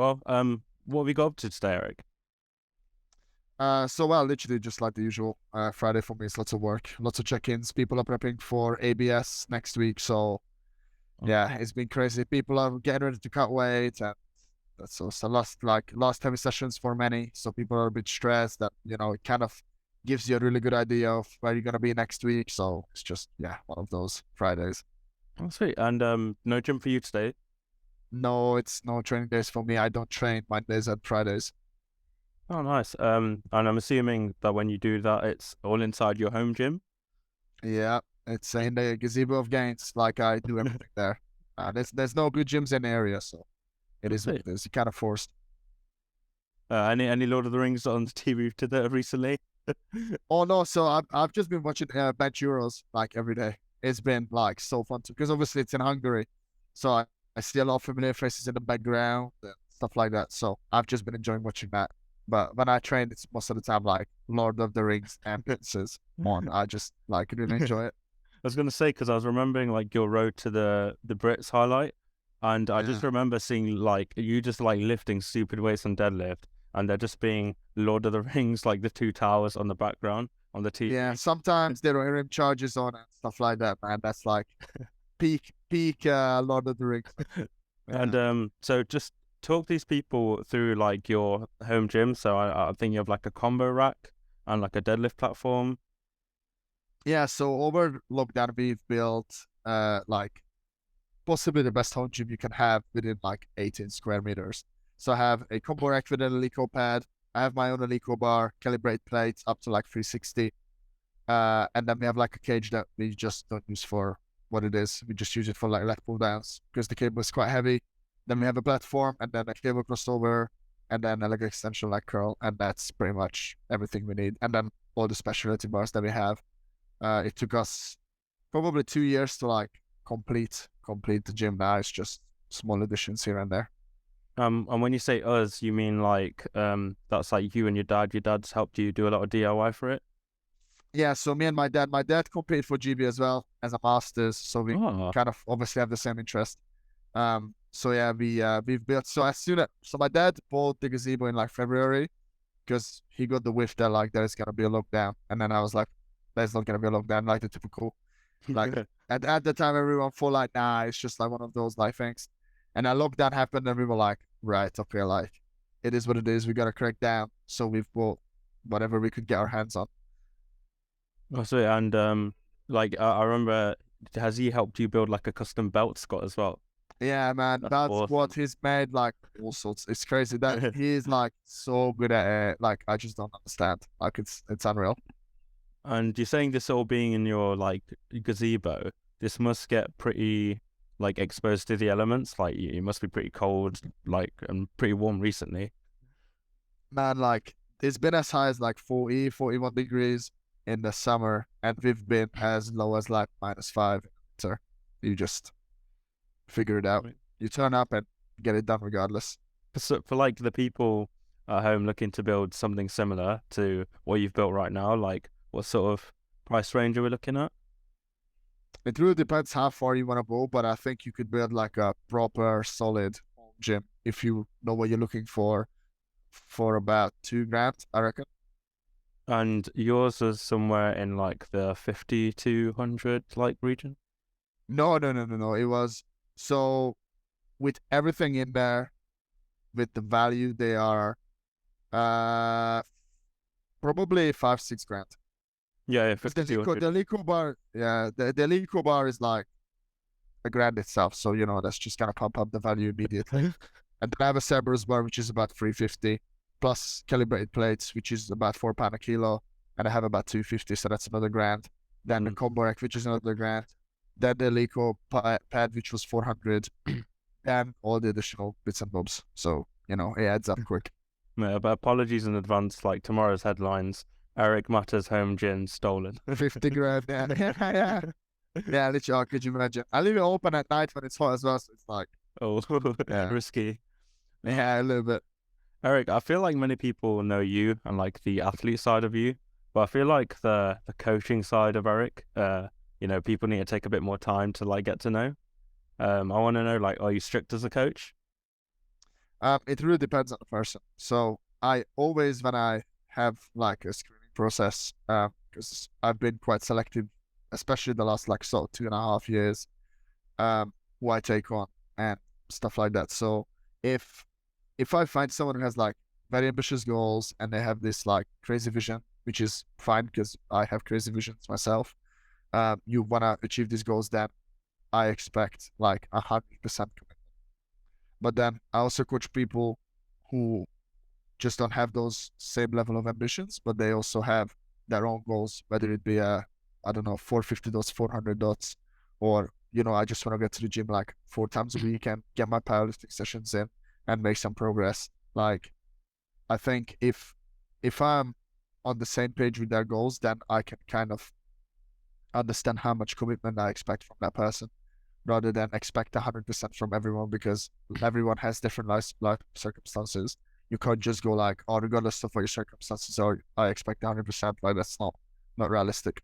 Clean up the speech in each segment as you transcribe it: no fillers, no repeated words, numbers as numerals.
Well, what have we got up to today, Erik? Well, literally just like the usual. Friday for me is lots of work, lots of check-ins. People are prepping for ABS next week, so yeah, it's been crazy. People are getting ready to cut weight, and that's also last heavy sessions for many. So people are a bit stressed. That it kind of gives you a really good idea of where you're gonna be next week. So it's just one of those Fridays. Oh, sweet. And no gym for you today? No, it's no training days for me. I don't train Mondays and Fridays. Oh, nice. And I'm assuming that when you do that, it's all inside your home gym? Yeah, it's in the gazebo of gains. Like I do everything there. There's no good gyms in the area, so it Oh, is what sweet. it is. You kind of forced. Any Lord of the Rings on the TV today recently? Oh no, so I've just been watching bench Euros like every day. It's been like so fun because obviously it's in Hungary, so I see a lot of familiar faces in the background and stuff like that. So I've just been enjoying watching that. But when I train, it's most of the time like Lord of the Rings and Princes on. I just like really enjoy it. I was gonna say because I was remembering like your road to the Brits highlight, and I Yeah. just remember seeing like you just like lifting stupid weights on deadlift, and there just being Lord of the Rings like the two towers on the background on the Yeah, TV. sometimes there are RM charges on and stuff like that, man. That's like peak Lord of the Rings. And Yeah. so just talk these people through like your home gym. So I think you have like a combo rack and like a deadlift platform. Yeah, so over lockdown we've built like possibly the best home gym you can have within like 18 square meters. So I have a combo rack with an Eleiko pad. I have my own Eleiko bar, calibrate plates up to like 360. And then we have like a cage that we just don't use for what it is. We just use it for like leg pull downs because the cable is quite heavy. Then we have a platform and then a cable crossover and then a leg extension leg curl. And that's pretty much everything we need. And then all the specialty bars that we have. It took us probably 2 years to like complete the gym. Now it's just small additions here and there. And when you say us, you mean like that's like you and your dad. Your dad's helped you do a lot of DIY for it. Yeah, so me and my dad competed for GB as well as a masters, so we Oh, kind of obviously have the same interest. So yeah, we've built. So my dad bought the gazebo in like February because he got the whiff that like there's gonna be a lockdown, and then I was like, there's not gonna be a lockdown, like the typical like. At the time, everyone thought like, nah, it's just like one of those like things, and then lockdown happened, and we were like, right, okay, like it is what it is. We gotta crack down. So we've bought whatever we could get our hands on. oh, sweet. And like I remember, has he helped you build like a custom belt, Scott, as well? Yeah, man, That's that's what awesome. he's made. Like all sorts. It's crazy that he is like so good at it. Like I just don't understand. Like it's unreal. And you're saying this all being in your like gazebo, this must get pretty like exposed to the elements. Like you must be pretty cold, like and pretty warm recently. Man, like it's been as high as like 40, 41 degrees in the summer, and we've been as low as like -5 in winter. You just figure it out. Right. You turn up and get it done regardless. For like the people at home looking to build something similar to what you've built right now, like what sort of price range are we looking at? It really depends how far you want to go, but I think you could build like a proper solid home gym if you know what you're looking for about 2 grand, I reckon. And yours was somewhere in like the 50 to 100 like region. No, no, no, no, no. It was so with everything in there, with the value, they are uh probably 5, 6 grand. Yeah, yeah, Because 50 to 100. The Lico bar, yeah, the Lico bar is like a grand itself. So that's just gonna pump up the value immediately. And then I have a Cerberus bar, which is about 350, plus calibrated plates, which is about £4 a kilo, and I have about 250, so that's another grand. Then the combo rack, which is another grand. Then the Lico pad, which was 400, and all the additional bits and bobs. So it adds up quick. Yeah, but apologies in advance, like tomorrow's headlines, Erik Matter's home gym stolen. 50 grand, yeah, yeah, yeah. Literally, could you imagine? I leave it open at night when it's hot as well, so it's like, Oh, yeah, risky. yeah, a little bit. Erik, I feel like many people know you and like the athlete side of you, but I feel like the coaching side of Erik, people need to take a bit more time to like get to know. I want to know, like, are you strict as a coach? It really depends on the person. So I always, when I have like a screening process, because I've been quite selective, especially the last like 2.5 years, who I take on and stuff like that. So if I find someone who has like very ambitious goals and they have this like crazy vision, which is fine because I have crazy visions myself, you wanna achieve these goals, then I expect like 100% commitment. But then I also coach people who just don't have those same level of ambitions, but they also have their own goals, whether it be I don't know, 450 dots, 400 dots, or, I just want to get to the gym like 4 times a week and get my powerlifting sessions in and make some progress. Like, I think if I'm on the same page with their goals, then I can kind of understand how much commitment I expect from that person rather than expect 100% from everyone, because everyone has different life circumstances. You can't just go like, oh, regardless of what your circumstances are, I expect 100%. Like, that's not realistic.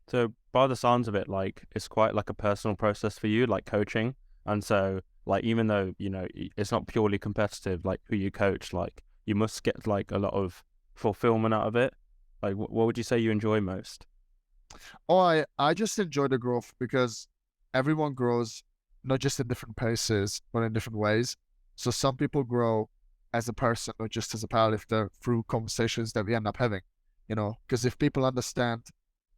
So by the sounds of it, like it's quite like a personal process for you, like coaching. And so like even though, it's not purely competitive, like who you coach, like you must get like a lot of fulfillment out of it. Like what would you say you enjoy most? Oh, I just enjoy the growth because everyone grows not just in different paces, but in different ways. So some people grow as a person or just as a powerlifter through conversations that we end up having, because if people understand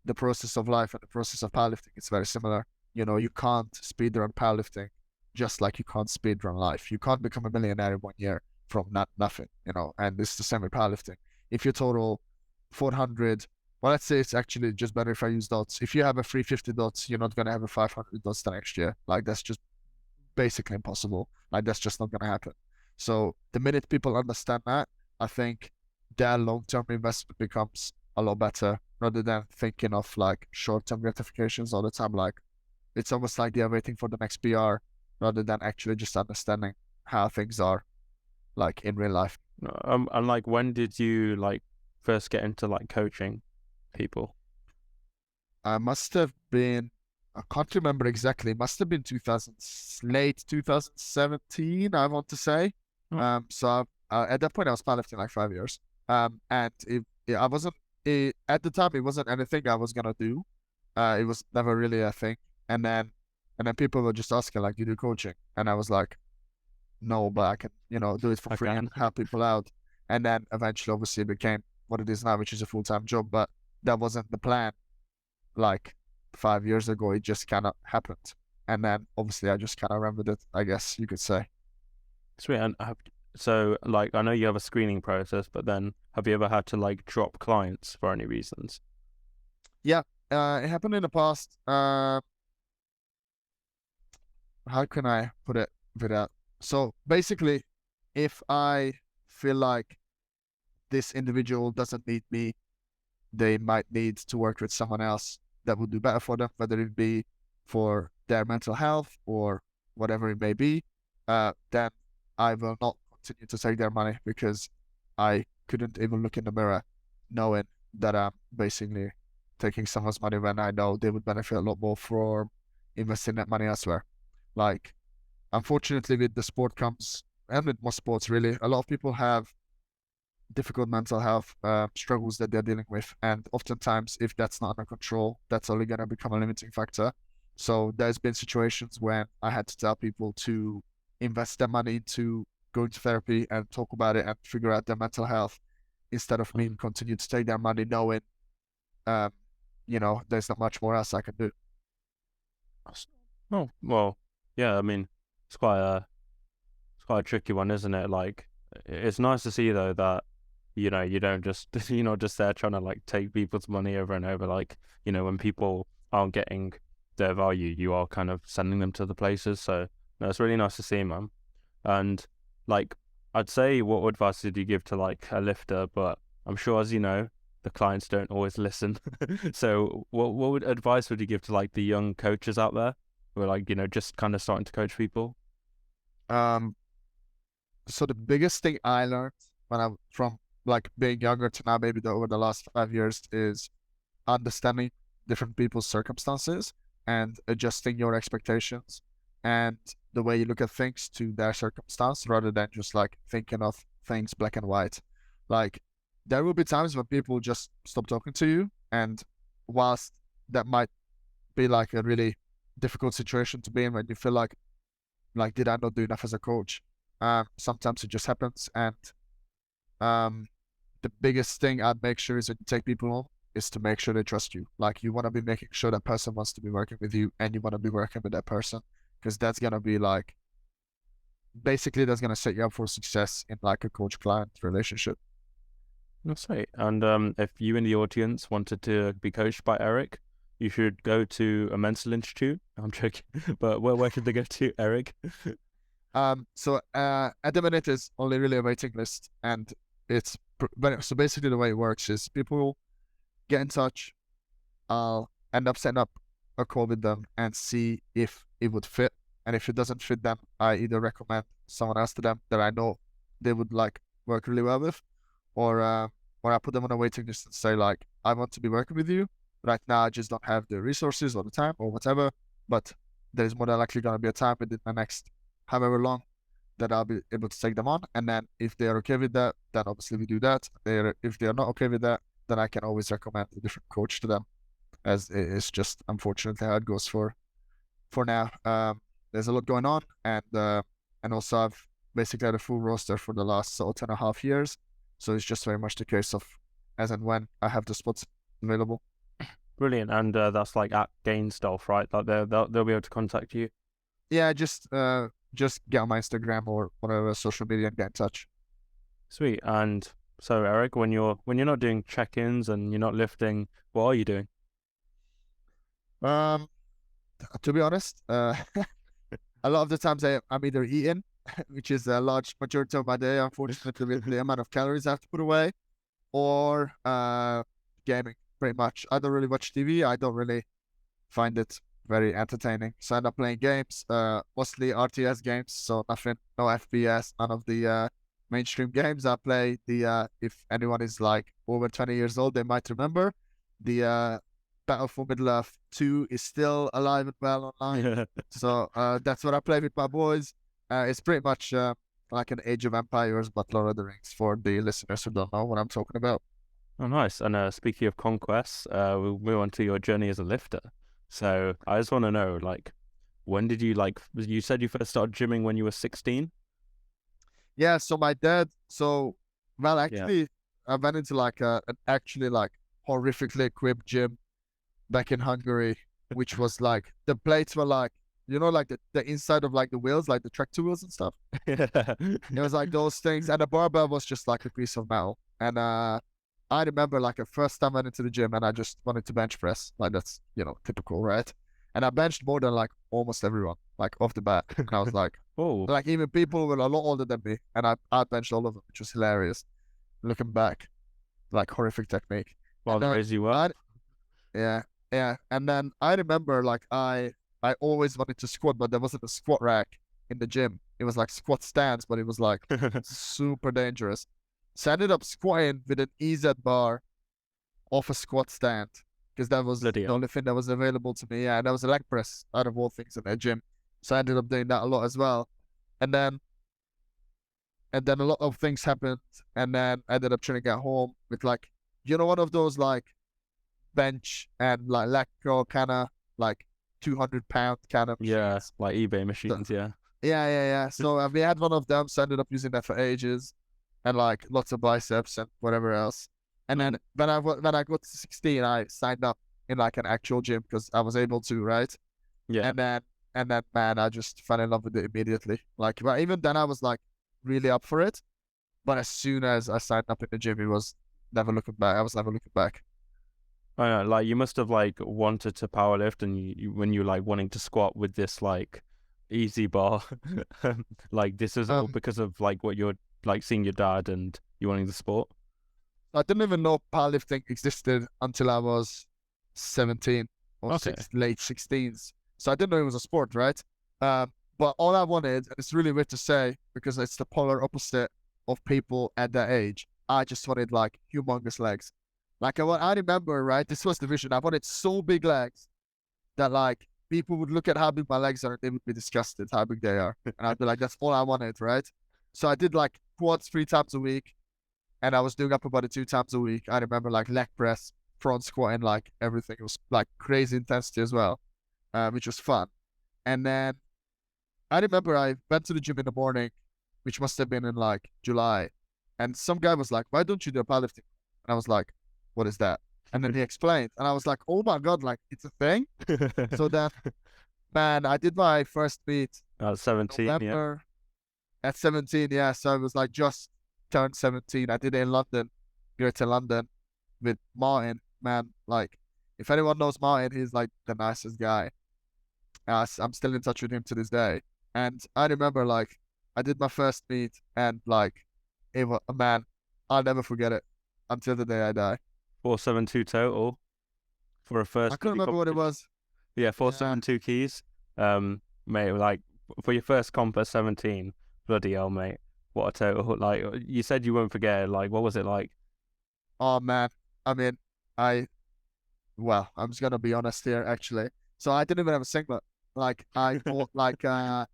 the process of life and the process of powerlifting, it's very similar. You can't speedrun powerlifting just like you can't speedrun life. You can't become a millionaire in 1 year from nothing, and it's the same with powerlifting. If you total 400, well, let's say it's actually just better if I use dots. If you have a 350 dots, you're not going to have a 500 dots the next year. Like, that's just basically impossible. Like, that's just not going to happen. So the minute people understand that, I think their long-term investment becomes a lot better rather than thinking of like short-term gratifications all the time. Like, it's almost like they're waiting for the next PR rather than actually just understanding how things are like in real life. And like when did you like first get into like coaching people? I must have been, I can't remember exactly. It must have been late 2017, I want to say. Oh. So at that point, I was powerlifting like 5 years. And I wasn't, at the time, it wasn't anything I was gonna do. It was never really a thing. And then, people were just asking, like, you do coaching? And I was like, no, but I can, do it for free and help people out. And then eventually, obviously, it became what it is now, which is a full-time job. But that wasn't the plan. Like 5 years ago, it just kind of happened. And then obviously I just kind of remembered it, I guess you could say. Sweet. And so like I know you have a screening process, but then have you ever had to like drop clients for any reasons? Yeah, it happened in the past. How can I put it without? So basically, if I feel like this individual doesn't need me, they might need to work with someone else that would do better for them, whether it be for their mental health or whatever it may be, then I will not continue to take their money because I couldn't even look in the mirror knowing that I'm basically taking someone's money when I know they would benefit a lot more from investing that money elsewhere. Like, unfortunately, with the sport comes, and with most sports really, a lot of people have difficult mental health struggles that they're dealing with, and oftentimes if that's not under control, that's only going to become a limiting factor. So there's been situations when I had to tell people to invest their money into going to therapy and talk about it and figure out their mental health, instead of me continue to take their money knowing there's not much more else I can do. Oh well, yeah. I mean, it's quite a tricky one, isn't it? Like, it's nice to see though that you don't just you're not just there trying to like take people's money over and over. Like, when people aren't getting their value, you are kind of sending them to the places. So no, it's really nice to see, man. And like, I'd say, what advice did you give to like a lifter? But I'm sure, as you know, the clients don't always listen. So what advice would you give to like the young coaches out there who are like, just kind of starting to coach people? Um, so the biggest thing I learned from like being younger to now, maybe over the last 5 years, is understanding different people's circumstances and adjusting your expectations. and the way you look at things to their circumstance rather than just like thinking of things black and white. Like there will be times when people just stop talking to you, and whilst that might be like a really difficult situation to be in when you feel like did I not do enough as a coach? Sometimes it just happens, and the biggest thing I'd make sure is when you take people on is to make sure they trust you. Like you want to be making sure that person wants to be working with you, and you want to be working with that person, because that's gonna be like basically that's gonna set you up for success in like a coach-client relationship. That's right. And if you in the audience wanted to be coached by Erik, you should go to a mental institute. I'm joking, but where should they go to, Erik? So at the minute it's only really a waiting list, and so basically the way it works is people get in touch. I'll end up setting up a call with them and see if it would fit. And if it doesn't fit them, I either recommend someone else to them that I know they would like work really well with, or I put them on a waiting list and say like, I want to be working with you. Right now, I just don't have the resources or the time or whatever. But there's more than likely gonna be a time within the next however long that I'll be able to take them on. And then if they are okay with that, then obviously we do that. If they are not okay with that, then I can always recommend a different coach to them, as it's just unfortunately how it goes for now. There's a lot going on, and also I've basically had a full roster for the last sort of 10.5 years, so it's just very much the case of as and when I have the spots available. Brilliant. And that's like at Gainstuff, right? Like they'll be able to contact you. Yeah, just get on my Instagram or whatever social media and get in touch. Sweet. And so Erik, when you're not doing check-ins and you're not lifting, what are you doing? To be honest, a lot of the times I'm either eating, which is a large majority of my day, unfortunately, with the amount of calories I have to put away, or gaming, pretty much. I don't really watch TV. I don't really find it very entertaining. So I end up playing games, mostly RTS games, so nothing, no FPS, none of the mainstream games. I play if anyone is like over 20 years old, they might remember, the Battlefield Middle-earth 2 is still alive and well online. So that's what I play with my boys. It's pretty much like an Age of Empires, but Lord of the Rings for the listeners who don't know what I'm talking about. Oh, nice. And speaking of conquests, we'll move on to your journey as a lifter. So I just want to know, like, when did you you said you first started gymming when you were 16? Yeah, so my dad, actually, I went into like an actually like horrifically equipped gym back in Hungary, which was like, the plates were like, like the inside of like the wheels, like the tractor wheels and stuff. It was like those things. And the barbell was just like a piece of metal. And I remember like the first time I went into the gym and I just wanted to bench press. Like that's, typical, right? And I benched more than like almost everyone, like off the bat. And I was like, oh, like even people were a lot older than me. And I benched all of them, which was hilarious. Looking back, like horrific technique. well, as you were. Yeah. Yeah. And then I remember like I always wanted to squat, but there wasn't a squat rack in the gym. It was like squat stands, but it was like super dangerous. So I ended up squatting with an EZ bar off a squat stand, because that was the only thing that was available to me. Yeah, and that was a leg press out of all things in their gym. So I ended up doing that a lot as well. And then a lot of things happened, and then I ended up trying to get home with like, one of those like bench and like leg curl kind of like 200-pound kind of machines. Like eBay machines. So, yeah. So we had one of them, so I ended up using that for ages, and like lots of biceps and whatever else. And then when I got to 16, I signed up in like an actual gym because I was able to, right? Yeah. And then man, I just fell in love with it immediately. Like, but even then I was like really up for it. But as soon as I signed up in the gym, it was never looking back. I was never looking back. I know, like you must have like wanted to powerlift, and you when you like wanting to squat with this like easy bar, like this is all because of like what you're like seeing your dad and you wanting the sport. I didn't even know powerlifting existed until I was 17 or late 16s. So I didn't know it was a sport, right? But all I wanted, and it's really weird to say because it's the polar opposite of people at that age, I just wanted like humongous legs. Like I remember, right? This was the vision. I wanted so big legs that like people would look at how big my legs are and they would be disgusted how big they are. And I'd be like, that's all I wanted, right? So I did like quads 3 times a week, and I was doing upper body 2 times a week. I remember like leg press, front squat, and like everything. It was like crazy intensity as well, which was fun. And then I remember I went to the gym in the morning, which must have been in like July. And some guy was like, why don't you do powerlifting? And I was like, what is that? And then he explained. And I was like, oh my God, like it's a thing. So then, man, I did my first meet 17, November at 17. Yeah. So I was like just turned 17. I did it in London, Greater London with Martin. Man, like if anyone knows Martin, he's like the nicest guy. I'm still in touch with him to this day. And I remember like I did my first meet and like it was, man, I'll never forget it until the day I die. 472 total for a first. I couldn't remember what it was. Yeah, 472 keys. Mate, like for your first comp at 17, bloody hell, mate. What a total. Like you said you won't forget it. Like what was it like? Oh man. I mean, I'm just gonna be honest here actually. So I didn't even have a singlet. Like I bought like a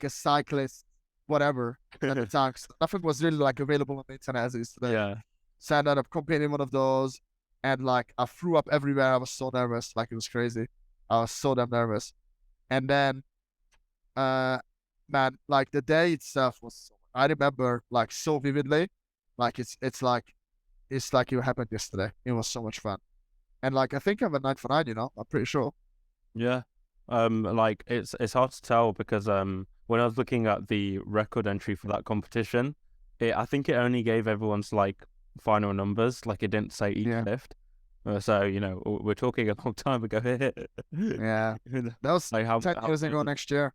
cyclist, whatever at the time. Nothing was really like available on the internet as it is today. Yeah. So I ended up competing in one of those, and like I threw up everywhere. I was so nervous, like it was crazy. I was so damn nervous. And then, man, like the day itself was. I remember like so vividly, like it's like it happened yesterday. It was so much fun, and like I think I'm a 9 for 9. I'm pretty sure. Yeah. Like it's hard to tell because when I was looking at the record entry for that competition, I think it only gave everyone's like final numbers, like it didn't say each lift. So we're talking a long time ago here. Yeah, that was like 10 years ago next year.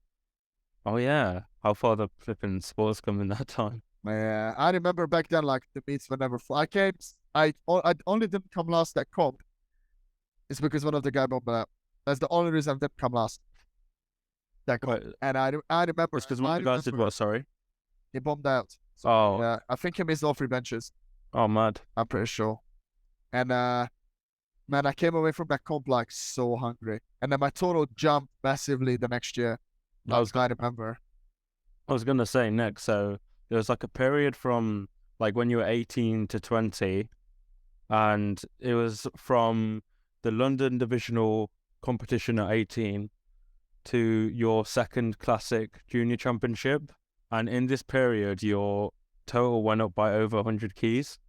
Oh yeah, how far the flipping sports come in that time. Yeah, I remember back then, like the meets were never full. I only didn't come last that comp. It's because one of the guy bombed out. That's the only reason I didn't come last. That comp. And I remember it's because one of the guys did what? Sorry, he bombed out. So, oh yeah, I think he missed all 3 benches. Oh mad. I'm pretty sure. And man, I came away from that comp like so hungry, and then my total jumped massively the next year. I remember. I was gonna say next. So there was like a period from like when you were 18 to 20, and it was from the London divisional competition at 18 to your second classic junior championship, and in this period your total went up by over 100 keys.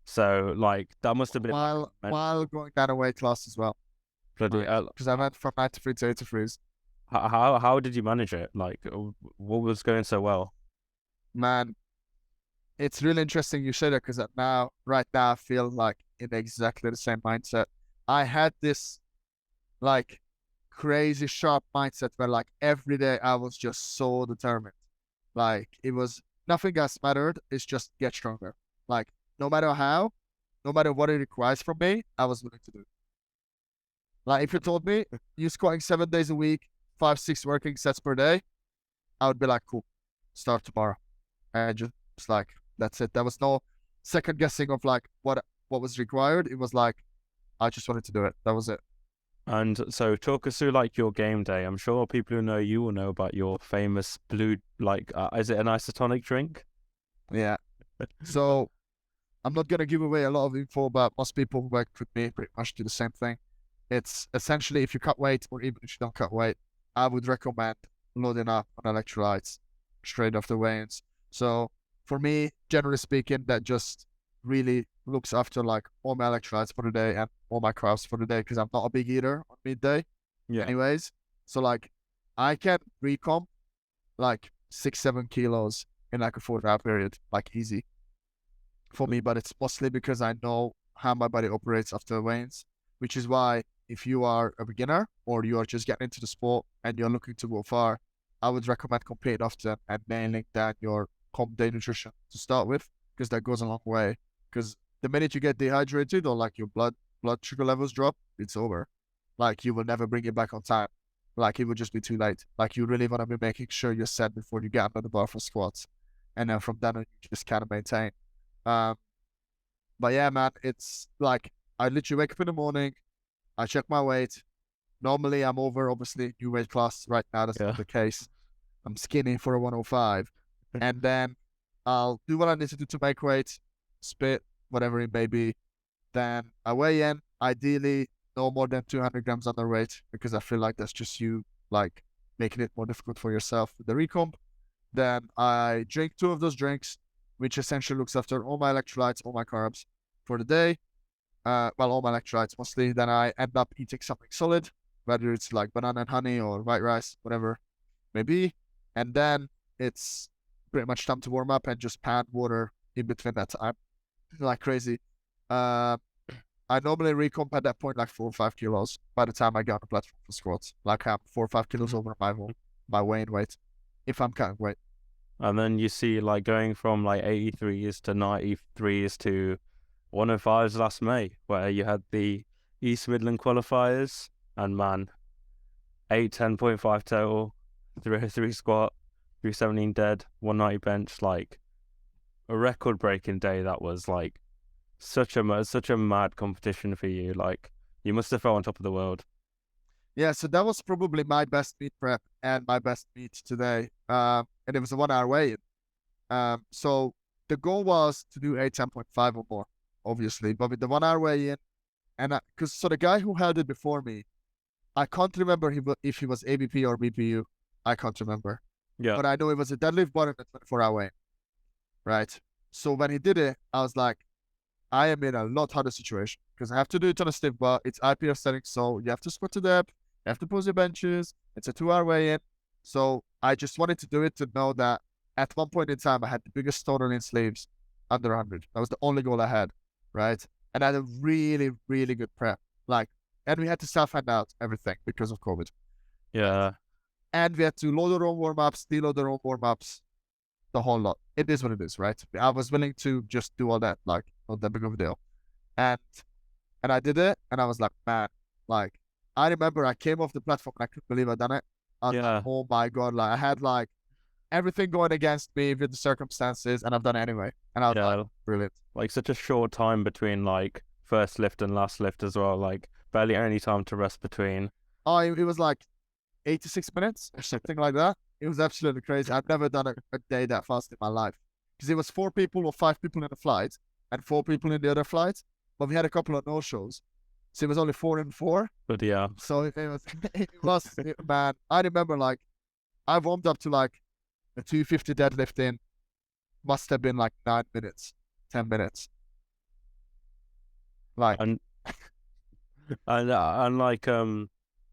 So like that must have been while going down a weight class as well. Bloody because I went from 93 to 83s. How did you manage it? Like what was going so well? Man, it's really interesting you say that because right now I feel like in exactly the same mindset. I had this like crazy sharp mindset where like every day I was just so determined. Like it was nothing else mattered. It's just get stronger. Like no matter what it requires from me, I was willing to do. Like if you told me you're squatting 7 days a week, 5-6 working sets per day, I would be like, cool, start tomorrow. And just like that's it. There was no second guessing of like what was required. It was like I just wanted to do it. That was it. And so talk us through like your game day. I'm sure people who know you will know about your famous blue, like, is it an isotonic drink? Yeah. So I'm not going to give away a lot of info, but most people who work with me pretty much do the same thing. It's essentially if you cut weight or even if you don't cut weight, I would recommend loading up on electrolytes straight off the weigh-ins. So for me, generally speaking, that just really looks after like all my electrolytes for the day and all my carbs for the day because I'm not a big eater on midday. Yeah. Anyways, so like I can recomp like 6-7 kilos in like a 4-hour period, like easy for me. But it's mostly because I know how my body operates after weigh-ins, which is why if you are a beginner or you are just getting into the sport and you're looking to go far, I would recommend competing often and nailing down your comp day nutrition to start with because that goes a long way. Because the minute you get dehydrated or like your blood sugar levels drop, it's over. Like you will never bring it back on time. Like it would just be too late. Like you really want to be making sure you're set before you get under the bar for squats. And then from then on, you just kind of maintain. But yeah, man, it's like I literally wake up in the morning, I check my weight, Normally I'm over, obviously, new weight class. Right now, that's Yeah. not the case. I'm skinny for a 105. And then I'll do what I need to do to make weight, spit, whatever it may be. Then I weigh in, ideally no more than 200 grams underweight, because I feel like that's just you like making it more difficult for yourself with the recomp. Then I drink 2 of those drinks, which essentially looks after all my electrolytes, all my carbs for the day. All my electrolytes mostly. Then I end up eating something solid, whether it's like banana and honey or white rice, whatever maybe. And then it's pretty much time to warm up and just pound water in between that time, like crazy. Uh, I normally recomp at that point like 4 or 5 kilos by the time I get on the platform for squats. Like I'm 4 or 5 kilos over my weighing weight, if I'm cutting weight. And then you see like going from like 83s to 93s to 105s last May, where you had the East Midland qualifiers, and man, 810.5 total, 303 squat, 317 dead, 190 bench, like a record breaking day. That was like such a mad competition for you. Like you must have felt on top of the world. Yeah, so that was probably my best meet prep and my best meet today. And it was a 1 hour weigh-in. So the goal was to do 810.5 or more, obviously, but with the 1 hour weigh-in, and so the guy who held it before me, I can't remember if he was ABP or BPU. I can't remember. Yeah. But I know it was a deadlift bar and a 24 hour weigh-in, right? So when he did it, I was like, I am in a lot harder situation because I have to do it on a stiff bar. It's IPF setting, so you have to squat to depth, you have to pose your benches. It's a 2 hour weigh-in. So I just wanted to do it to know that at one point in time, I had the biggest total in sleeves under 100. That was the only goal I had, right? And I had a really, really good prep. And we had to self-hand out everything because of COVID. Yeah. And we had to load our own warm-ups, deload our own warm-ups, the whole lot. It is what it is, right? I was willing to just do all that, like, not that big of a deal. And I did it, and I was like, man, like, I remember I came off the platform and I couldn't believe I'd done it. I was like, oh my God, like, I had, like, everything going against me with the circumstances, and I've done it anyway. And I was like, brilliant. Like, such a short time between, like, first lift and last lift as well. Like, barely any time to rest between. Oh, it was like 86 minutes or something like that. It was absolutely crazy. I've never done a day that fast in my life. Because it was 4 people or 5 people in the flight and 4 people in the other flight. But we had a couple of no-shows. So it was only 4 and 4. But yeah. So man, I remember, like, I warmed up to, like, a 250 deadlift in. Must have been, like, 9 minutes, 10 minutes. Like... And like,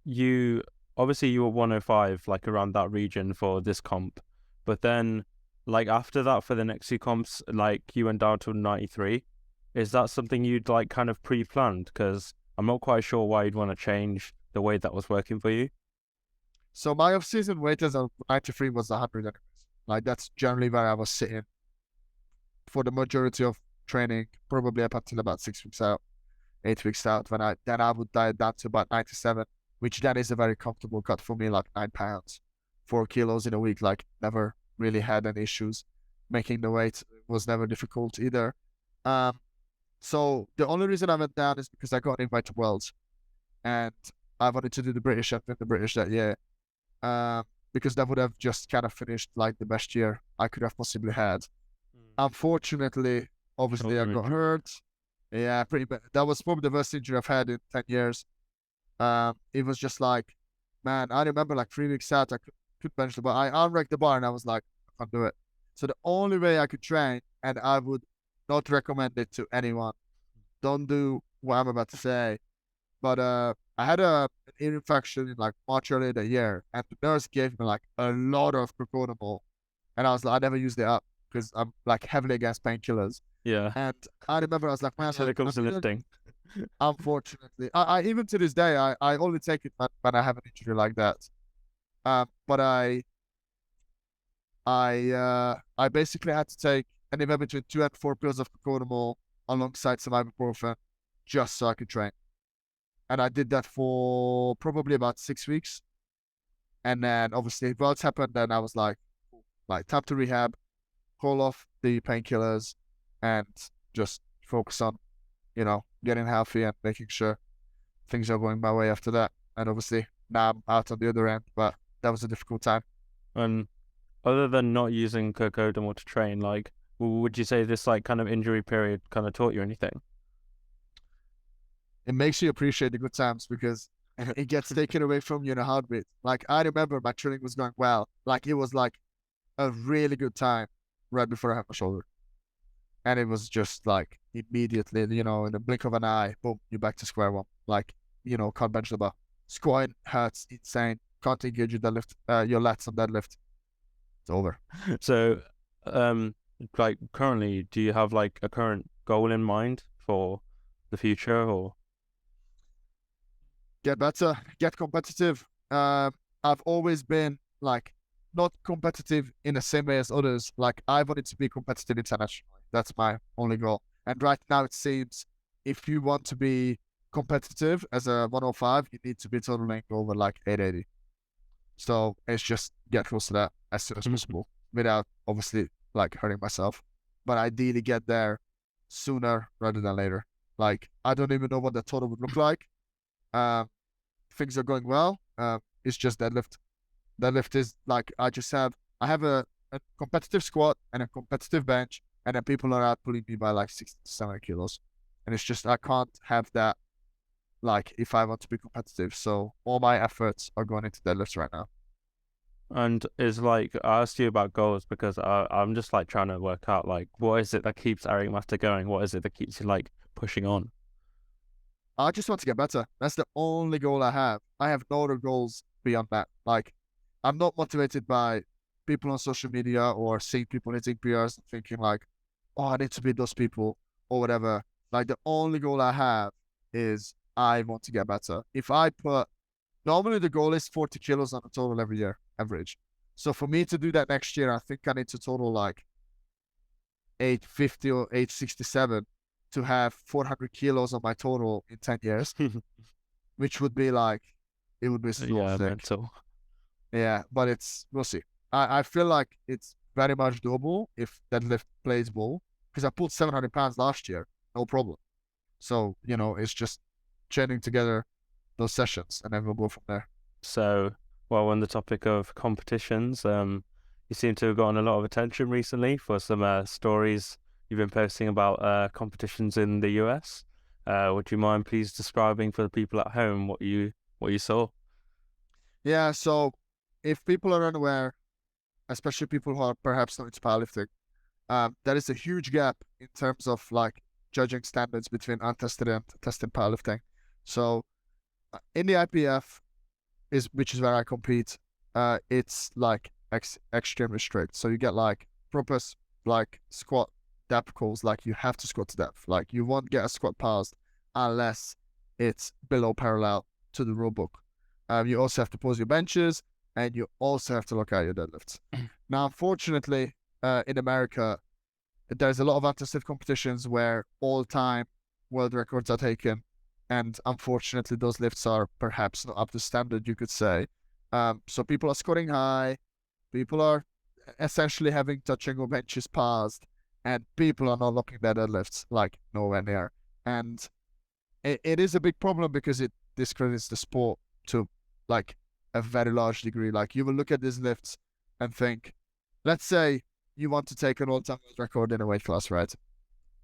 you... Obviously, you were 105, like, around that region for this comp. But then, like, after that, for the next 2 comps, like, you went down to 93. Is that something you'd, like, kind of pre-planned? Because I'm not quite sure why you'd want to change the weight that was working for you. So my off-season weight as a 93 was 100 anyways. Like, that's generally where I was sitting for the majority of training, probably up until about 6 weeks out, 8 weeks out, then I would diet down to about 97, which then is a very comfortable cut for me, like 9 pounds, 4 kilos in a week. Like, never really had any issues. Making the weight was never difficult either. So the only reason I went down is because I got invited to Worlds, and I wanted to do the British and win the British that year. Because that would have just kind of finished like the best year I could have possibly had. Unfortunately, obviously, I got hurt. Yeah, pretty bad. That was probably the worst injury I've had in 10 years. It was just like, man, I remember like 3 weeks out, I could bench the bar. I unracked the bar and I was like, I can't do it. So the only way I could train, and I would not recommend it to anyone, don't do what I'm about to say, but I had an ear infection in like March earlier that year, and the nurse gave me like a lot of proconol, and I was like, I never used it up because I'm like heavily against painkillers. Yeah. And I remember I was like, man, so it comes to lifting. Unfortunately, I even to this day, I only take it when I have an injury like that. But I basically had to take anywhere between 2 and 4 pills of proconol alongside some ibuprofen just so I could train. And I did that for probably about 6 weeks. And then obviously Worlds happened, and I was like time to rehab, call off the painkillers, and just focus on, getting healthy and making sure things are going my way after that. and obviously now I'm out on the other end. But that was a difficult time. And other than not using Cocodamol to train, like, would you say this like kind of injury period kind of taught you anything? It makes you appreciate the good times because it gets taken away from you in a heartbeat. Like I remember my training was going well. Like it was like a really good time right before I had my shoulder. And it was just like immediately, you know, in the blink of an eye, boom, you're back to square one. Like, you know, can't bench the bar. Squatting hurts insane. Can't engage your deadlift, your lats on deadlift. It's over. So, like currently, do you have like a current goal in mind for the future, or? Get better, get competitive. I've always been like not competitive in the same way as others. Like I wanted to be competitive internationally. That's my only goal. And right now it seems if you want to be competitive as a 105, you need to be totaling over like 880. So it's just get close to that as soon as possible without obviously like hurting myself. But ideally get there sooner rather than later. Like I don't even know what the total would look like. Things are going well. It's just deadlift. Deadlift is like I have a competitive squat and a competitive bench, and then people are outpulling me by like 60 to 70 kilos, and it's just I can't have that. Like if I want to be competitive, so all my efforts are going into deadlifts right now. And is like I asked you about goals because I'm just like trying to work out like what is it that keeps Erik Master going? What is it that keeps you like pushing on? I just want to get better. That's the only goal I have. I have no other goals beyond that. Like, I'm not motivated by people on social media or seeing people hitting PRs and thinking like, oh, I need to beat those people or whatever. Like, the only goal I have is I want to get better. If I put, normally the goal is 40 kilos on a total every year, average. So for me to do that next year, I think I need to total like 850 or 867 to have 400 kilos on my total in 10 years, which would be like, it would be so Yeah, sick. mental. Yeah, but we'll see. I feel like it's very much doable if deadlift plays ball because I pulled 700 pounds last year, no problem. So, you know, it's just training together those sessions and then we'll go from there. So, while on the topic of competitions, you seem to have gotten a lot of attention recently for some stories you've been posting about competitions in the US. Would you mind please describing for the people at home what you saw? Yeah, so if people are unaware, especially people who are perhaps not into powerlifting, there is a huge gap in terms of like judging standards between untested and tested powerlifting. So in the IPF which is where I compete, it's like extremely strict. So you get like proper like squat depth calls, like you have to squat to depth. Like you won't get a squat passed unless it's below parallel to the rule book. You also have to pause your benches and you also have to look at your deadlifts. Now, unfortunately, in America, there's a lot of untested competitions where all-time world records are taken. And unfortunately, those lifts are perhaps not up to standard, you could say. So people are scoring high. People are essentially having touching or benches passed. And people are not looking at deadlifts, like nowhere near. And it is a big problem because it discredits the sport to like a very large degree. Like you will look at these lifts and think, let's say you want to take an all-time world record in a weight class, right?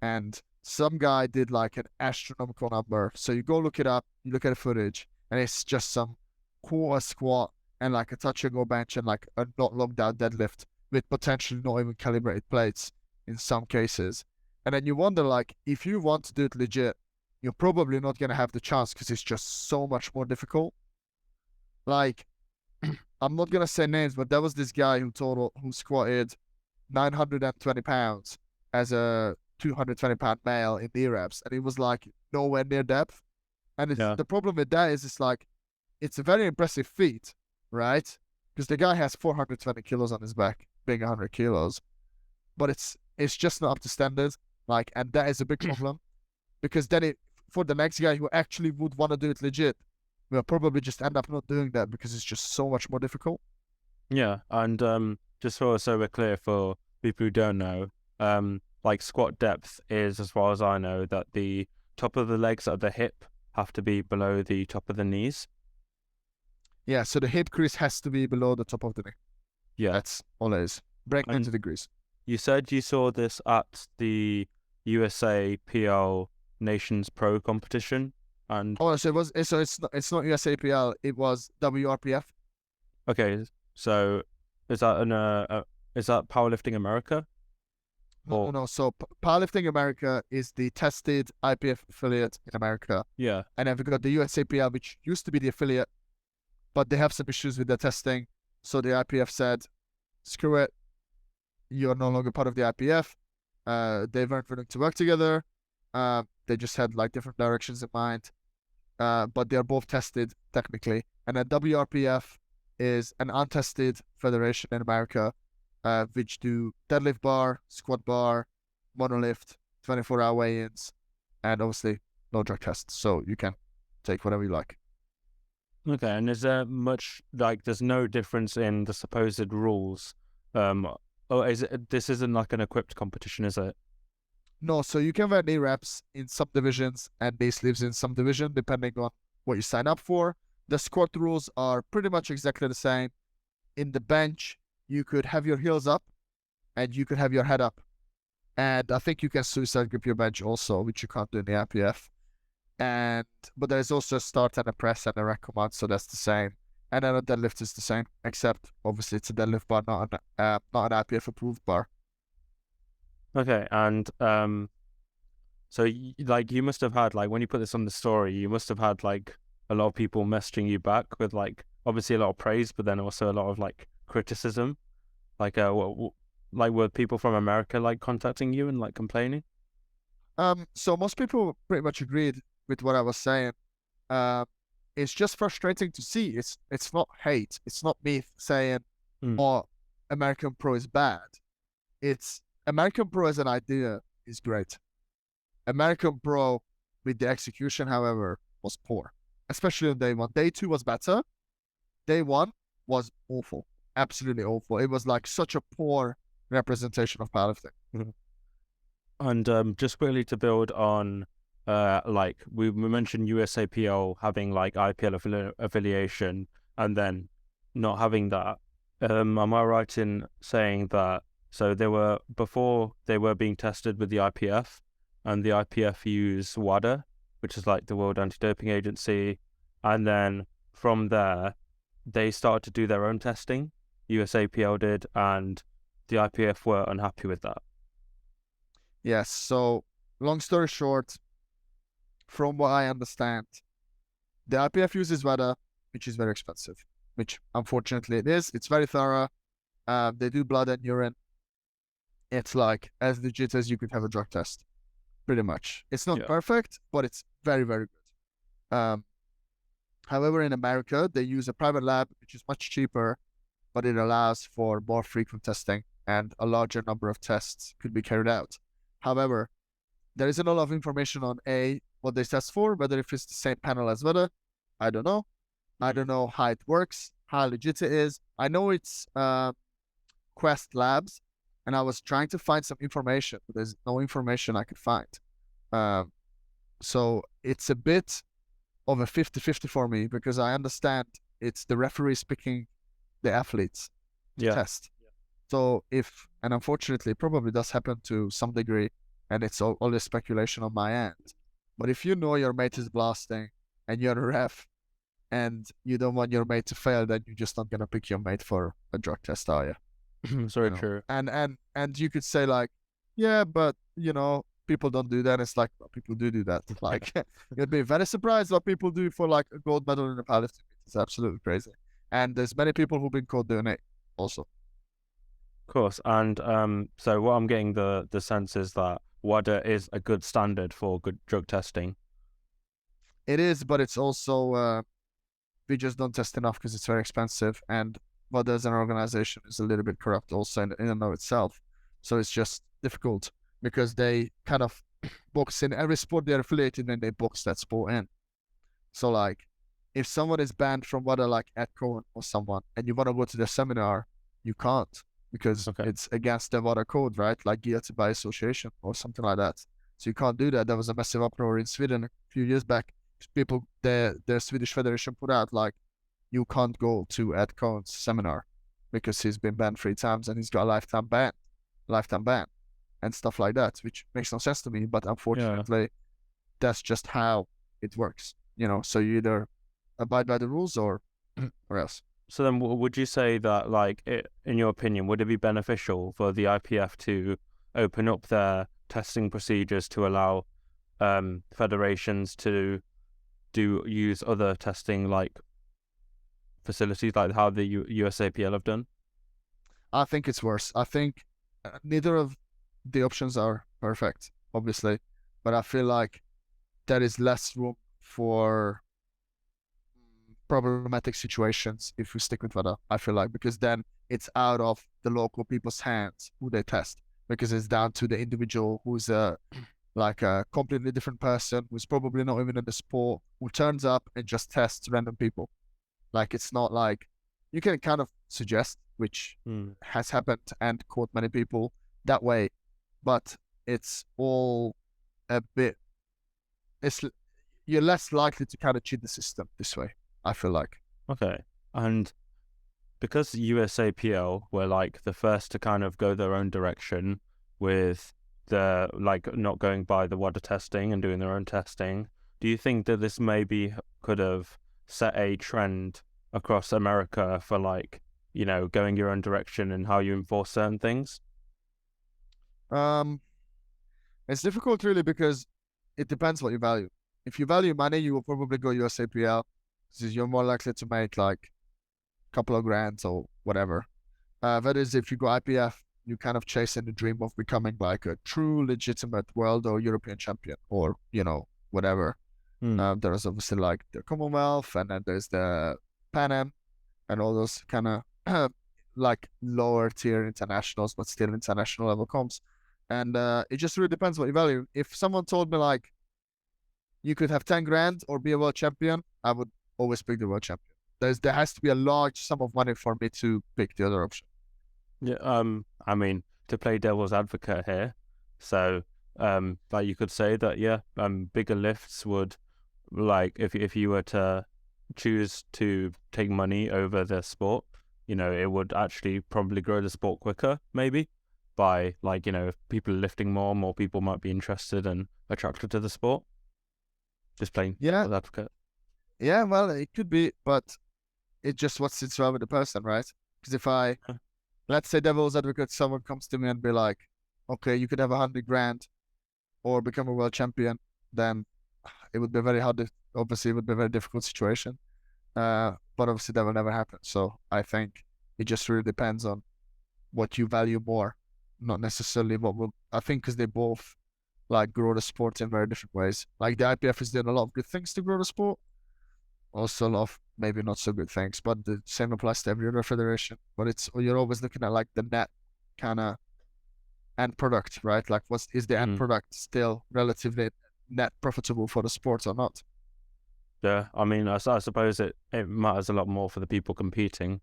And some guy did like an astronomical number. So you go look it up, you look at the footage, and it's just some quarter squat and like a touch and go bench and like a not locked out deadlift with potentially not even calibrated plates in some cases. And then you wonder, like, if you want to do it legit, you're probably not going to have the chance because it's just so much more difficult. Like, I'm not going to say names, but there was this guy who squatted 920 pounds as a 220-pound male in knee reps, and it was like nowhere near depth. And the problem with that is it's a very impressive feat, right? Because the guy has 420 kilos on his back, being 100 kilos, but it's just not up to standard. Like, and that is a big problem because then for the next guy who actually would want to do it legit, we'll probably just end up not doing that because it's just so much more difficult. Yeah, and just so we're clear for people who don't know, like squat depth is, as far as I know, that the top of the legs at the hip have to be below the top of the knees. Yeah, so the hip crease has to be below the top of the knee. Yeah. That's all it is. Break And 90 degrees. you said you saw this at the USAPL Nations Pro competition, and Oh, so it's not USAPL. It was WRPF. okay, so is that is that Powerlifting America? Or No. So Powerlifting America is the tested IPF affiliate in America, yeah, and then we got the USAPL, which used to be the affiliate, but they have some issues with the testing. So the IPF said, "Screw it, you're no longer part of the IPF." They weren't willing to work together. They just had like different directions in mind. But they're both tested technically. And then WRPF is an untested federation in America, which do deadlift bar, squat bar, monolift, 24-hour weigh-ins, and obviously no drug tests. So you can take whatever you like. okay. And is there much like there's no difference in the supposed rules? Oh, this isn't like an equipped competition, is it? No, so you can wear knee wraps in some divisions and knee sleeves in some division, depending on what you sign up for. The squat rules are pretty much exactly the same. In the bench, you could have your heels up and you could have your head up. And I think you can suicide grip your bench also, which you can't do in the IPF. But there's also a start and a press and a rack command, so that's the same. And then a deadlift is the same, except obviously it's a deadlift bar, not an IPF approved bar. Okay, and so like you must have had like when you put this on the story, you must have had like a lot of people messaging you back with like obviously a lot of praise, but then also a lot of like criticism. Like like were people from America like contacting you and like complaining? So most people pretty much agreed with what I was saying. It's just frustrating to see. It's not hate. It's not me saying, "Oh, American Pro is bad." It's American Pro as an idea is great. American Pro with the execution, however, was poor, especially on day one. Day two was better. Day one was awful, absolutely awful. It was like such a poor representation of powerlifting. And just quickly to build on, like we mentioned USAPL having like IPL affiliation and then not having that. Am I right in saying that? So before they were being tested with the IPF, and the IPF use WADA, which is like the World Anti-Doping Agency, and then from there they started to do their own testing. USAPL did, and the IPF were unhappy with that. Yes. So, long story short, from what I understand, the IPF uses WADA, which is very expensive, which unfortunately it is. It's very thorough. They do blood and urine. It's like as legit as you could have a drug test, pretty much. It's not perfect, but it's very, very good. However, in America, they use a private lab, which is much cheaper, but it allows for more frequent testing and a larger number of tests could be carried out. However, there isn't a lot of information on what they test for, whether if it's the same panel as WADA. I don't know. I don't know how it works, how legit it is. I know it's Quest Labs, and I was trying to find some information, but there's no information I could find. So it's a bit of a 50-50 for me because I understand it's the referees picking the athletes to test. So and unfortunately, it probably does happen to some degree, and it's all this speculation on my end. But if you know your mate is blasting and you're a ref and you don't want your mate to fail, then you're just not going to pick your mate for a drug test, are you? Sorry, true. And you could say like, yeah, but people don't do that. It's like, well, people do that. Like, you'd be very surprised what people do for like a gold medal in the powerlifting. It's absolutely crazy. And there's many people who've been caught doing it also. Of course, and so what I'm getting the sense is that WADA is a good standard for good drug testing. It is, but it's also we just don't test enough because it's very expensive, and WADA as an organization is a little bit corrupt also in and of itself. So it's just difficult because they kind of box in every sport they're affiliated and they box that sport in. So like, if someone is banned from WADA like Ed Cohen or someone, and you want to go to their seminar, you can't. Because it's against the WADA code, right? Like guilty by association or something like that. So you can't do that. There was a massive uproar in Sweden a few years back. People, the Swedish Federation put out like, you can't go to Ed Cohn's seminar because he's been banned 3 times and he's got a lifetime ban, and stuff like that, which makes no sense to me. But Yeah. unfortunately, that's just how it works. So you either abide by the rules or else. So then, would you say that, like, in your opinion, would it be beneficial for the IPF to open up their testing procedures to allow federations to use other testing like facilities, like how the USAPL have done? I think it's worse. I think neither of the options are perfect, obviously, but I feel like there is less room for problematic situations if we stick with VADA. I feel like, because then it's out of the local people's hands who they test, because it's down to the individual who's like a completely different person who's probably not even in the sport, who turns up and just tests random people. Like, it's not like you can kind of suggest, which has happened and caught many people that way, but it's all a bit, it's you're less likely to kind of cheat the system this way, I feel like. Okay. And because USAPL were like the first to kind of go their own direction with the like not going by the WADA testing and doing their own testing, do you think that this maybe could have set a trend across America for, like, going your own direction and how you enforce certain things? Um, it's difficult really because it depends what you value. If you value money, you will probably go USAPL because you're more likely to make like a couple of grand or whatever. That is, if you go IPF, you kind of chasing the dream of becoming like a true legitimate world or European champion or, whatever. There's obviously like the Commonwealth, and then there's the Pan Am and all those kind of like lower tier internationals, but still international level comps. And it just really depends what you value. If someone told me like you could have 10 grand or be a world champion, I would always pick the world champion. There has to be a large sum of money for me to pick the other option. Yeah. I mean, to play devil's advocate here, so like you could say that, yeah, bigger lifts would, like, if you were to choose to take money over the sport, it would actually probably grow the sport quicker, maybe by, like, if people are lifting more people might be interested and attracted to the sport. Just playing Yeah, devil's advocate. yeah, well, it could be, but it just what sits well with the person, right? Because if let's say devil's advocate, someone comes to me and be like, okay, you could have 100 grand or become a world champion, then it would be very hard. Obviously, it would be a very difficult situation. But obviously that will never happen. So I think it just really depends on what you value more, not necessarily what will. I think because they both like grow the sport in very different ways. Like the IPF is doing a lot of good things to grow the sport, also a lot of maybe not so good things, but the same applies to every other federation. But you're always looking at like the net kind of end product, right? Like, is the end product still relatively net profitable for the sport or not? Yeah, I mean, I suppose it matters a lot more for the people competing.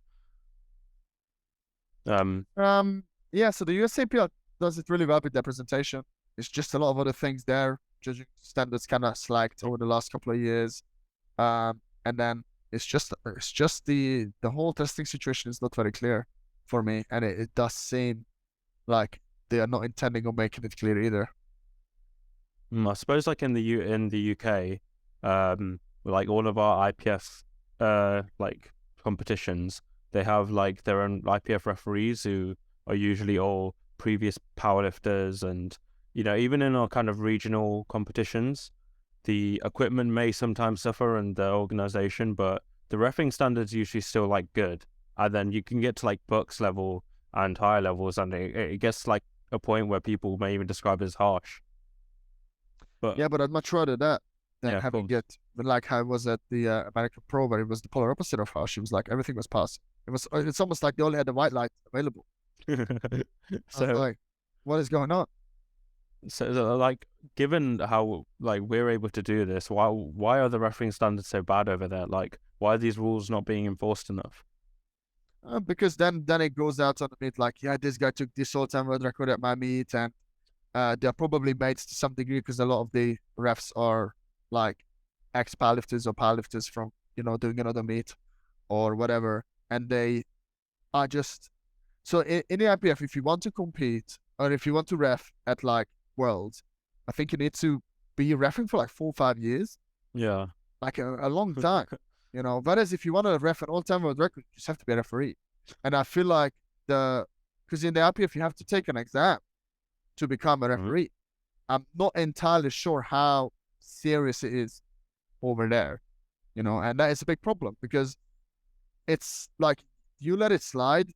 Yeah, so the USAPL does it really well with their presentation. It's just a lot of other things there. Judging standards kind of slacked over the last couple of years. And then it's just the whole testing situation is not very clear for me, and it does seem like they are not intending on making it clear either. I suppose, like, in the UK, like all of our IPF like competitions, they have like their own IPF referees who are usually all previous powerlifters, and even in our kind of regional competitions, the equipment may sometimes suffer and the organization, but the reffing standards usually still like good. And then you can get to like Bucks level and higher levels, and it gets like a point where people may even describe it as harsh. But Yeah, but I'd much rather that than yeah, of having course. it like how it was at the AmericanPro, where it was the polar opposite of harsh. It was like everything was passed. It's almost like they only had the white light available. I was So, like, what is going on? like, given how like we're able to do this, why are the refereeing standards so bad over there? Like, why are these rules not being enforced enough? Because then it goes out on the meet like, yeah, this guy took this all-time world record at my meet, and they're probably mates to some degree because a lot of the refs are like ex-powerlifters or powerlifters from doing another meet, or whatever, and they are just so in the IPF, if you want to compete or if you want to ref at like Worlds, I think you need to be refing for like 4 or 5 years, Yeah. like a long time, you know. Whereas if you want to ref an all-time world record, you just have to be a referee. And I feel like because in the IPF you have to take an exam to become a Mhm. referee. I'm not entirely sure how serious it is over there, you know, and that is a big problem because it's like you let it slide,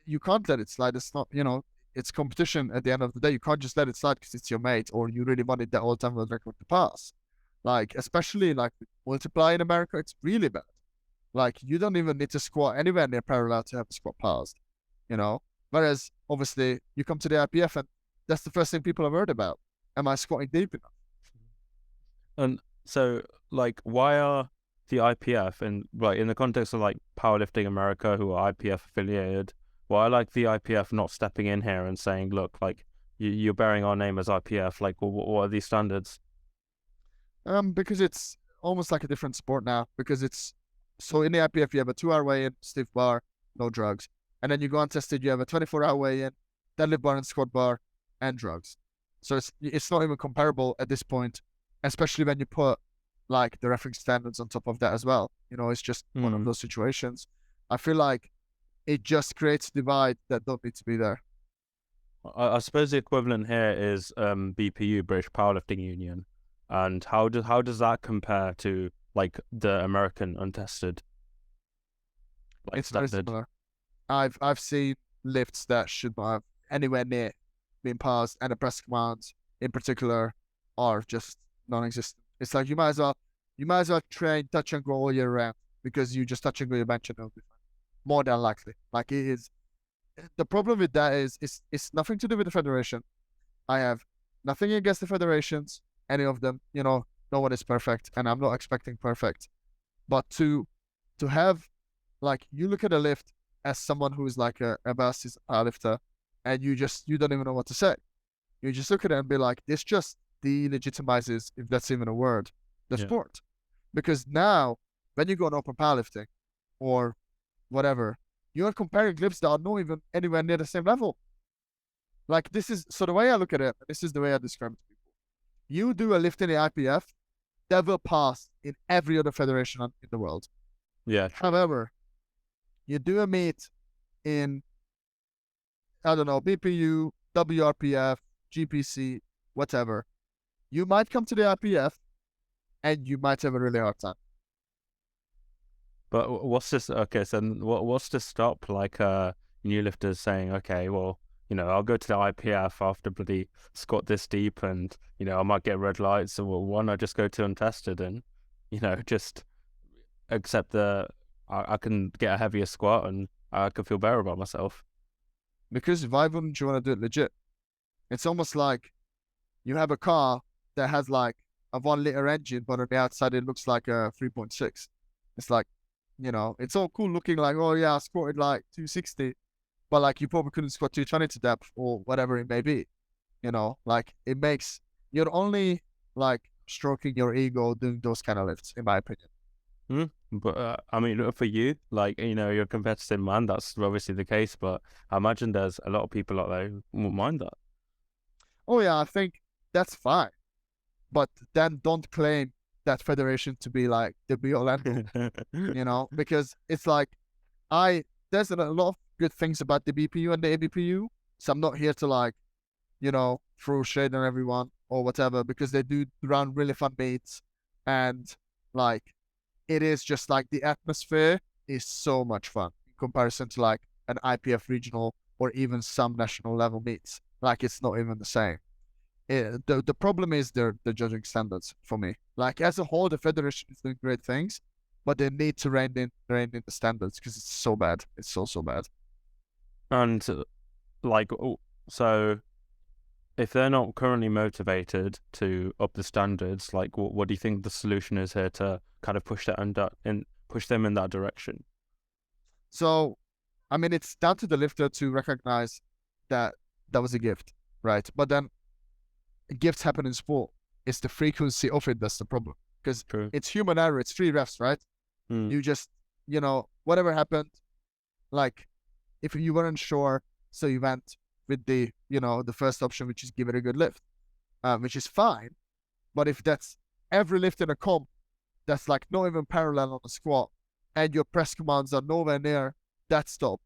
you can't let it slide. It's not, you know, it's competition at the end of the day. You can't just let it slide because it's your mate or you really wanted that all-time world record to pass. Like, especially like multiply in America, it's really bad. Like, you don't even need to squat anywhere near parallel to have the squat passed, you know? Whereas, obviously, you come to the IPF and that's the first thing people have heard about. Am I squatting deep enough? And so, like, why are the IPF and like in the context of like Powerlifting America, who are IPF affiliated, why are like the IPF not stepping in here and saying, look, like you're bearing our name as IPF, like what are these standards? Because it's almost like a different sport now. Because it's so in the IPF you have a 2-hour weigh-in, stiff bar, no drugs, and then you go untested. You have a 24-hour weigh-in, deadlift bar and squat bar, and drugs. So it's not even comparable at this point, especially when you put like the reference standards on top of that as well. You know, it's just one of those situations. I feel like it just creates a divide that don't need to be there. I suppose the equivalent here is BPU, British Powerlifting Union, and how does that compare to like the American untested like It's very standard? similar. I've seen lifts that should not have anywhere near been passed, and the press commands in particular are just non-existent. It's like you might as well train touch and go all year round because you just touch and go your bench and it'll be fine. More than likely. Like it is the problem with that is it's nothing to do with the federation. I have nothing against the federations, any of them. You know, no one is perfect, and I'm not expecting perfect. But to have like you look at a lift as someone who is like a versus powerlifter, and you don't even know what to say. You just look at it and be like, this just delegitimizes, if that's even a word, the Yeah. sport. Because now, when you go on open powerlifting or whatever, you're comparing lifts that are not even anywhere near the same level. Like this is so the way I look at it, this is the way I describe it to people. You do a lift in the IPF, that will pass in every other federation in the world. Yeah, true. However, you do a meet in I don't know, BPU, WRPF, GPC, whatever. You might come to the IPF and you might have a really hard time. But what's this? Okay, so what's to stop like new lifters saying, okay, well, you know, I'll go to the IPF after bloody squat this deep, and you know, I might get red lights. So well, why not just go to untested and you know just accept I can get a heavier squat and I can feel better about myself. Because why wouldn't you want to do it legit? It's almost like you have a car that has like a 1 liter engine, but on the outside it looks like a 3.6. It's like, you know, it's all cool looking like, oh yeah, I squatted like 260, but like you probably couldn't squat 220 to depth or whatever it may be. You know, like it makes you're only like stroking your ego doing those kind of lifts, in my opinion. But I mean, for you, like you know, you're a competitive man. That's obviously the case. But I imagine there's a lot of people out there who won't mind that. Oh yeah, I think that's fine, but then don't claim that federation to be like the be all end all, you know, because it's like there's a lot of good things about the BPU and the ABPU, so I'm not here to like, you know, throw shade on everyone or whatever because they do run really fun meets and like it is just like the atmosphere is so much fun in comparison to like an IPF regional or even some national level meets. Like it's not even the same. The problem is the judging standards for me. Like as a whole, the federation is doing great things, but they need to rein in the standards because it's so bad. It's so bad. And like, so if they're not currently motivated to up the standards, like, what do you think the solution is here to kind of push push them in that direction? So, I mean, it's down to the lifter to recognize that that was a gift, right? But then gifts happen in sport. It's the frequency of it that's the problem because True. it's human error. It's free refs, right? Mm. You just whatever happened, like if you weren't sure, so you went with the first option, which is give it a good lift, which is fine. But if that's every lift in a comp, that's like not even parallel on the squat, and your press commands are nowhere near that stop,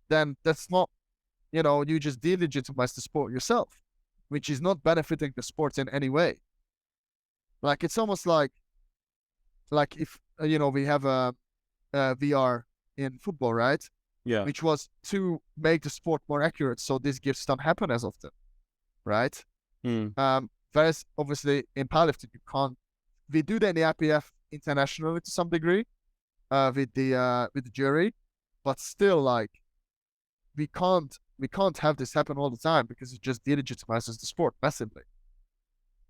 then that's not, you just delegitimize the sport yourself, which is not benefiting the sport in any way. Like it's almost like if we have a VR in football, right? Yeah. Which was to make the sport more accurate, so these gifts don't happen as often, right? Whereas obviously in powerlifting you can't. We do that in the IPF internationally to some degree, with the jury, but still like we can't have this happen all the time because it just delegitimizes the sport massively.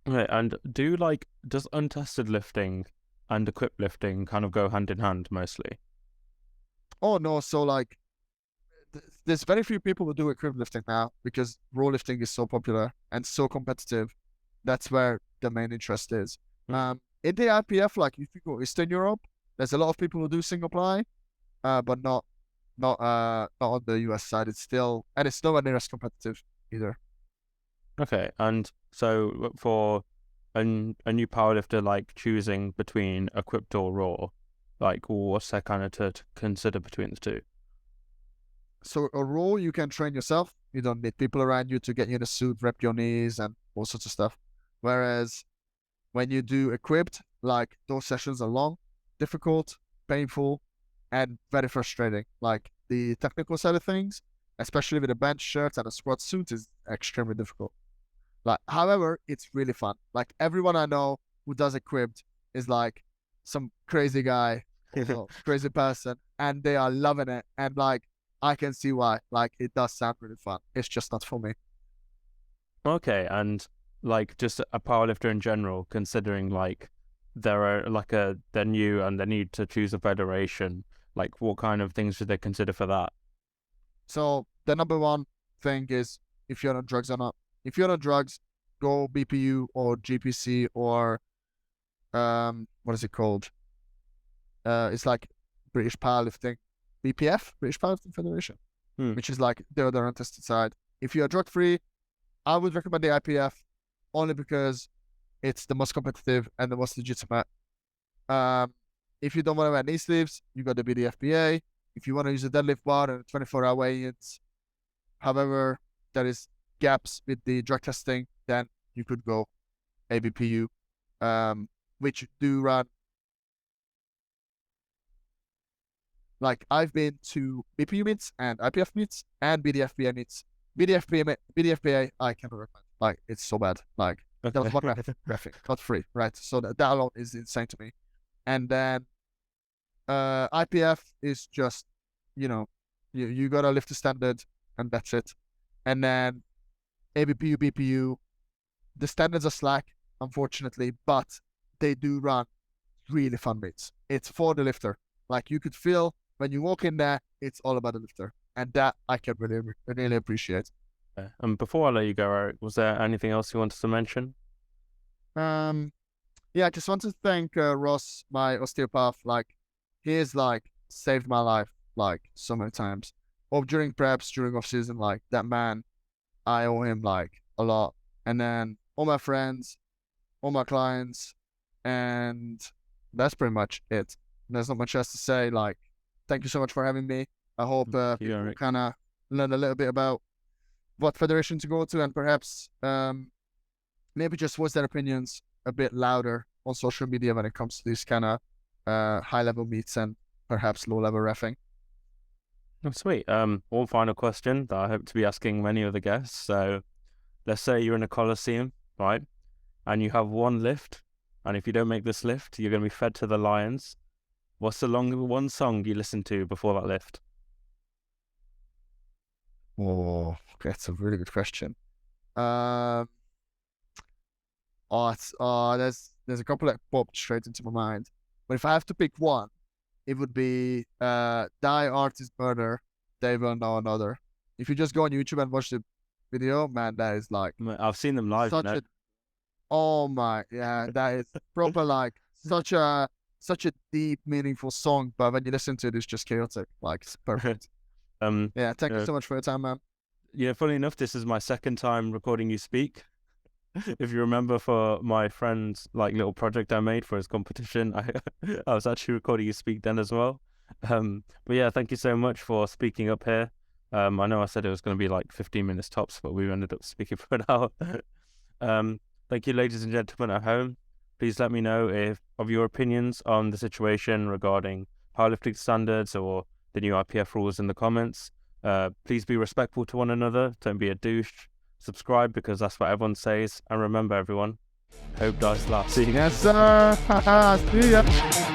Okay, and does untested lifting and equipped lifting kind of go hand in hand mostly? Oh no, so like there's very few people who do equipped lifting now because raw lifting is so popular and so competitive. That's where the main interest is. In the IPF, like if you go Eastern Europe, there's a lot of people who do single ply, but not on the US side. It's nowhere near as competitive either. Okay, and so for a new powerlifter, like choosing between equipped or raw, like what's that kind of to consider between the two? So a raw, you can train yourself. You don't need people around you to get you in a suit, rep your knees, and all sorts of stuff. Whereas when you do equipped, like those sessions are long, difficult, painful, and very frustrating. Like the technical side of things, especially with a bench shirt and a squat suit, is extremely difficult. Like, however, it's really fun. Like everyone I know who does equipped is like some crazy guy, crazy person, and they are loving it. And like I can see why. Like it does sound really fun. It's just not for me. Okay, and like just a powerlifter in general, considering like they're new and they need to choose a federation, like what kind of things should they consider for that? So the number one thing is if you're on drugs or not. If you're on drugs, go BPU or GPC or what is it called? It's like British Powerlifting, BPF, British Powerlifting Federation, which is like the other untested side. If you're drug free, I would recommend the IPF only because it's the most competitive and the most legitimate. If you don't want to wear knee sleeves, you got the BDFBA. If you want to use a deadlift bar and 24-hour weigh-ins, however, there is gaps with the drug testing, then you could go ABPU, which do run. Like I've been to BPU meets and IPF meets and BDFBA meets. BDFBA, I cannot recommend. Like it's so bad. Like that was one graphic, not free, right? So that alone is insane to me. And then IPF is just, you gotta lift the standard and that's it. And then ABPU, BPU, the standards are slack, unfortunately, but they do run really fun meets. It's for the lifter. Like you could feel when you walk in there, it's all about the lifter. And that I can really appreciate. And before I let you go, Erik, was there anything else you wanted to mention? Yeah, I just want to thank Ross, my osteopath. Like, he has like saved my life like so many times. Or during preps, during off season, like that man, I owe him like a lot. And then all my friends, all my clients, and that's pretty much it. There's not much else to say. Like, thank you so much for having me. I hope people kind of learn a little bit about what federation to go to and perhaps maybe just voice their opinions a bit louder on social media when it comes to these kind of high-level meets and perhaps low-level reffing. Oh, sweet. One final question that I hope to be asking many of the guests. So let's say you're in a coliseum, right? And you have one lift, and if you don't make this lift, you're going to be fed to the lions. What's the one song you listen to before that lift? Oh, that's a really good question. There's a couple that popped straight into my mind. But if I have to pick one, it would be Die Artist Murder, They Will Know Another. If you just go on YouTube and watch the video, man, that is like I've seen them live. oh my, yeah, that is proper like such a such a deep, meaningful song, but when you listen to it, it's just chaotic. Like, it's perfect. Yeah, thank you so much for your time, man. Yeah, funny enough, this is my second time recording you speak. If you remember, for my friend's like little project I made for his competition, I was actually recording you speak then as well. But yeah, thank you so much for speaking up here. I know I said it was going to be like 15 minutes tops, but we ended up speaking for an hour. Thank you, ladies and gentlemen at home. Please let me know of your opinions on the situation regarding powerlifting standards or the new IPF rules in the comments. Please be respectful to one another. Don't be a douche. Subscribe, because that's what everyone says. And remember, everyone, hope dies last. Yes, sir. See ya.